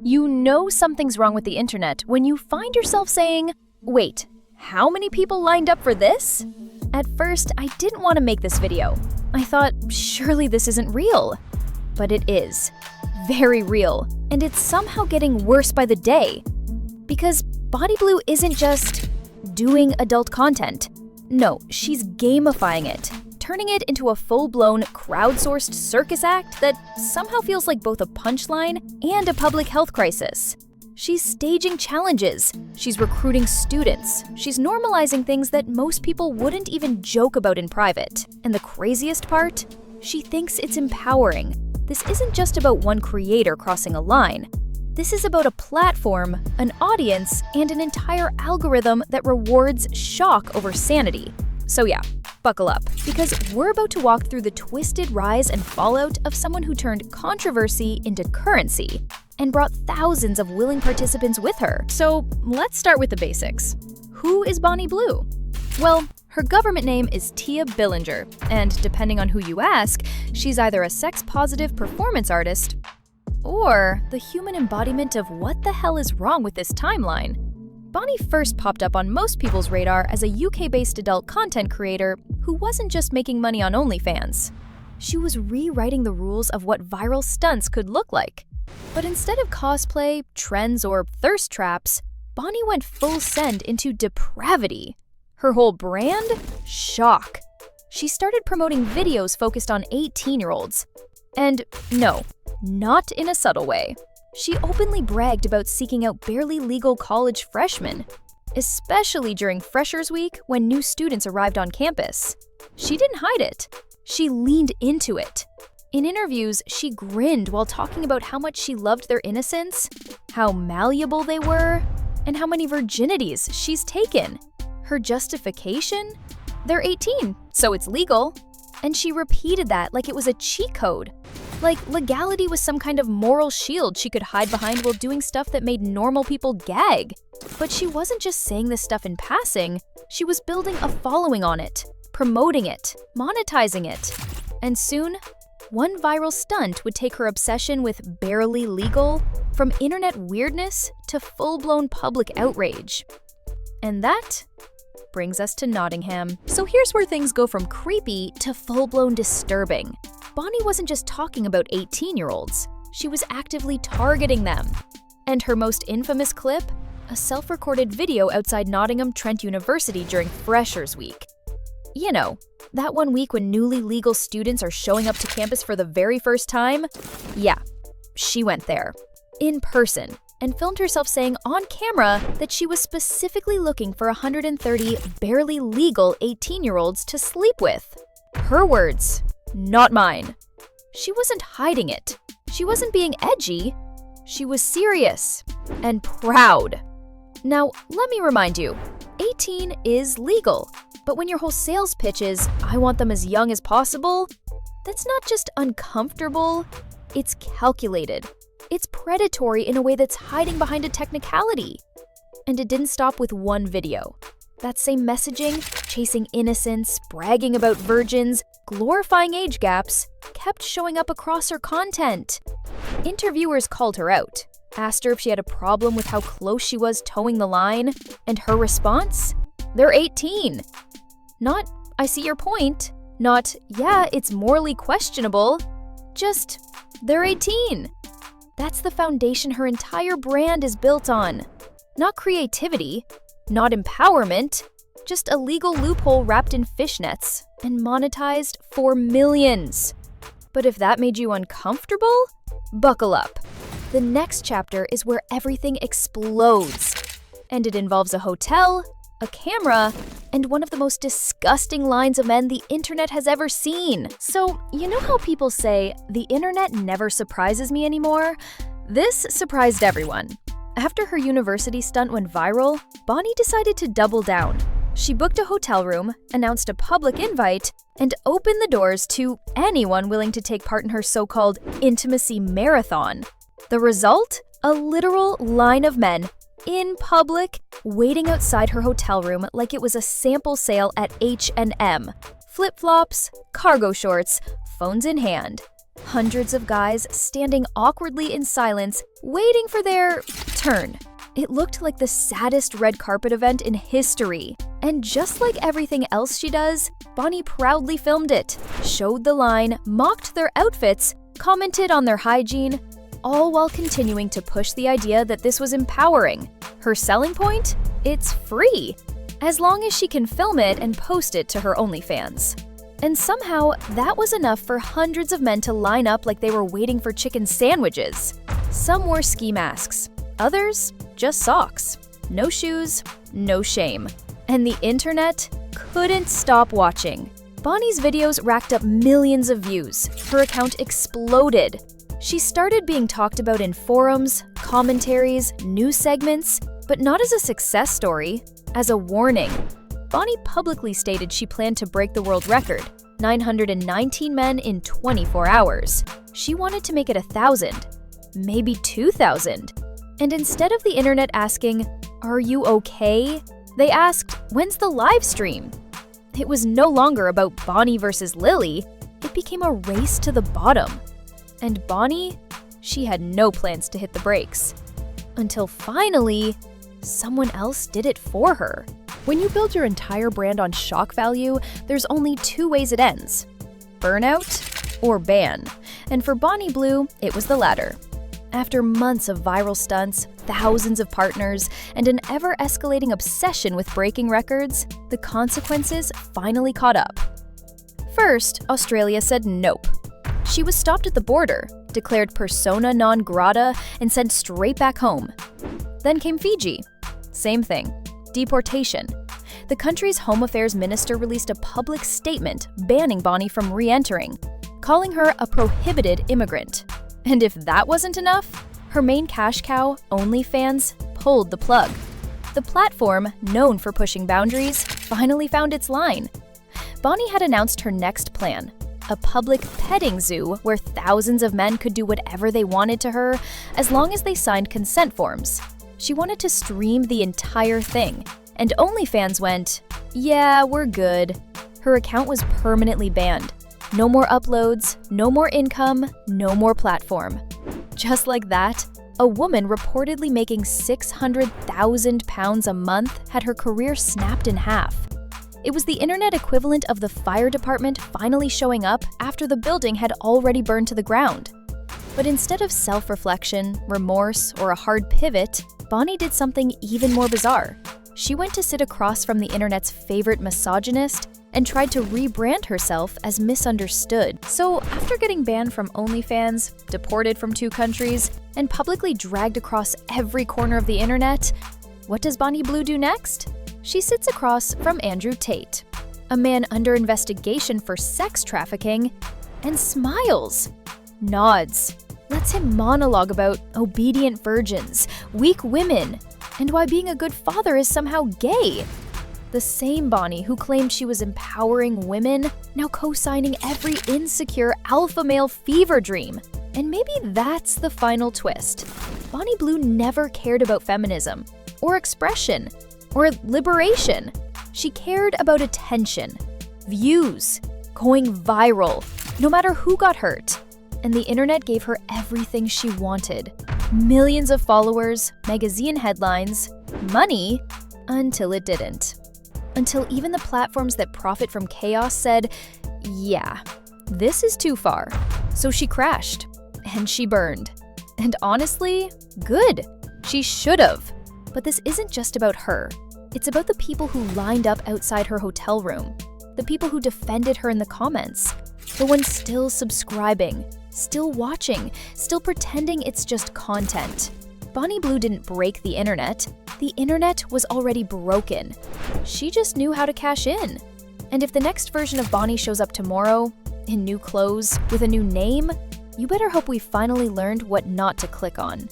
You know something's wrong with the internet when you find yourself saying, wait, how many people lined up for this? At first, I didn't want to make this video. I thought, surely this isn't real. But it is. Very real. And it's somehow getting worse by the day. Because Bonnie Blue isn't just doing adult content. No, she's gamifying it, turning it into a full-blown, crowdsourced circus act that somehow feels like both a punchline and a public health crisis. She's staging challenges, she's recruiting students, she's normalizing things that most people wouldn't even joke about in private. And the craziest part? She thinks it's empowering. This isn't just about one creator crossing a line. This is about a platform, an audience, and an entire algorithm that rewards shock over sanity. So yeah, buckle up, because we're about to walk through the twisted rise and fallout of someone who turned controversy into currency and brought thousands of willing participants with her. So let's start with the basics. Who is Bonnie Blue? Well, her government name is Tia Billinger, and depending on who you ask, she's either a sex-positive performance artist or the human embodiment of what the hell is wrong with this timeline. Bonnie first popped up on most people's radar as a UK-based adult content creator who wasn't just making money on OnlyFans. She was rewriting the rules of what viral stunts could look like. But instead of cosplay, trends, or thirst traps, Bonnie went full send into depravity. Her whole brand? Shock. She started promoting videos focused on 18-year-olds. And no, not in a subtle way. She openly bragged about seeking out barely legal college freshmen, especially during Freshers Week when new students arrived on campus. She didn't hide it. She leaned into it. In interviews, she grinned while talking about how much she loved their innocence, how malleable they were, and how many virginities she's taken. Her justification? They're 18, so it's legal. And she repeated that like it was a cheat code. Like legality was some kind of moral shield she could hide behind while doing stuff that made normal people gag. But she wasn't just saying this stuff in passing, she was building a following on it, promoting it, monetizing it. And soon, one viral stunt would take her obsession with barely legal from internet weirdness to full-blown public outrage. And that brings us to Nottingham. So here's where things go from creepy to full-blown disturbing. Bonnie wasn't just talking about 18-year-olds, she was actively targeting them. And her most infamous clip? A self-recorded video outside Nottingham Trent University during Freshers Week. You know, that one week when newly legal students are showing up to campus for the very first time? Yeah, she went there, in person, and filmed herself saying on camera that she was specifically looking for 130 barely legal 18-year-olds to sleep with. Her words, not mine. She wasn't hiding it. She wasn't being edgy. She was serious and proud. Now, let me remind you, 18 is legal, but when your whole sales pitch is, I want them as young as possible, that's not just uncomfortable, it's calculated. It's predatory in a way that's hiding behind a technicality. And it didn't stop with one video. That same messaging, chasing innocence, bragging about virgins, glorifying age gaps, kept showing up across her content. Interviewers called her out, asked her if she had a problem with how close she was towing the line, and her response? They're 18. Not, I see your point. Not, yeah, it's morally questionable. Just, they're 18. That's the foundation her entire brand is built on. Not creativity, not empowerment, just a legal loophole wrapped in fishnets and monetized for millions. But if that made you uncomfortable, buckle up. The next chapter is where everything explodes. And it involves a hotel, a camera, and one of the most disgusting lines of men the internet has ever seen. So, you know how people say, the internet never surprises me anymore? This surprised everyone. After her university stunt went viral, Bonnie decided to double down. She booked a hotel room, announced a public invite, and opened the doors to anyone willing to take part in her so-called intimacy marathon. The result? A literal line of men in public, waiting outside her hotel room like it was a sample sale at H&M. Flip-flops, cargo shorts, phones in hand. Hundreds of guys standing awkwardly in silence, waiting for their turn. It looked like the saddest red carpet event in history. And just like everything else she does, Bonnie proudly filmed it, showed the line, mocked their outfits, commented on their hygiene, all while continuing to push the idea that this was empowering. Her selling point? It's free, as long as she can film it and post it to her OnlyFans. And somehow, that was enough for hundreds of men to line up like they were waiting for chicken sandwiches. Some wore ski masks, others just socks. No shoes, no shame. And the internet couldn't stop watching. Bonnie's videos racked up millions of views. Her account exploded. She started being talked about in forums, commentaries, news segments, but not as a success story, as a warning. Bonnie publicly stated she planned to break the world record, 919 men in 24 hours. She wanted to make it 1,000, maybe 2,000. And instead of the internet asking, "Are you okay?" they asked, "When's the live stream?" It was no longer about Bonnie versus Lily. It became a race to the bottom. And Bonnie, she had no plans to hit the brakes. Until finally, someone else did it for her. When you build your entire brand on shock value, there's only two ways it ends: burnout or ban. And for Bonnie Blue, it was the latter. After months of viral stunts, thousands of partners, and an ever-escalating obsession with breaking records, the consequences finally caught up. First, Australia said nope. She was stopped at the border, declared persona non grata, and sent straight back home. Then came Fiji. Same thing. Deportation. The country's Home Affairs Minister released a public statement banning Bonnie from re-entering, calling her a prohibited immigrant. And if that wasn't enough, her main cash cow, OnlyFans, pulled the plug. The platform, known for pushing boundaries, finally found its line. Bonnie had announced her next plan: a public petting zoo where thousands of men could do whatever they wanted to her as long as they signed consent forms. She wanted to stream the entire thing, and OnlyFans went, "Yeah, we're good." Her account was permanently banned. No more uploads, no more income, no more platform. Just like that, a woman reportedly making £600,000 a month had her career snapped in half. It was the internet equivalent of the fire department finally showing up after the building had already burned to the ground. But instead of self-reflection, remorse, or a hard pivot, Bonnie did something even more bizarre. She went to sit across from the internet's favorite misogynist and tried to rebrand herself as misunderstood. So after getting banned from OnlyFans, deported from 2 countries, and publicly dragged across every corner of the internet, what does Bonnie Blue do next? She sits across from Andrew Tate, a man under investigation for sex trafficking, and smiles, nods, lets him monologue about obedient virgins, weak women, and why being a good father is somehow gay. The same Bonnie who claimed she was empowering women, now co-signing every insecure alpha male fever dream. And maybe that's the final twist. Bonnie Blue never cared about feminism, or expression, or liberation. She cared about attention, views, going viral, no matter who got hurt. And the internet gave her everything she wanted. Millions of followers, magazine headlines, money, until it didn't. Until even the platforms that profit from chaos said, yeah, this is too far. So she crashed, and she burned. And honestly, good. She should've. But this isn't just about her. It's about the people who lined up outside her hotel room, the people who defended her in the comments, the ones still subscribing, still watching, still pretending it's just content. Bonnie Blue didn't break the internet. The internet was already broken. She just knew how to cash in. And if the next version of Bonnie shows up tomorrow, in new clothes, with a new name, you better hope we finally learned what not to click on.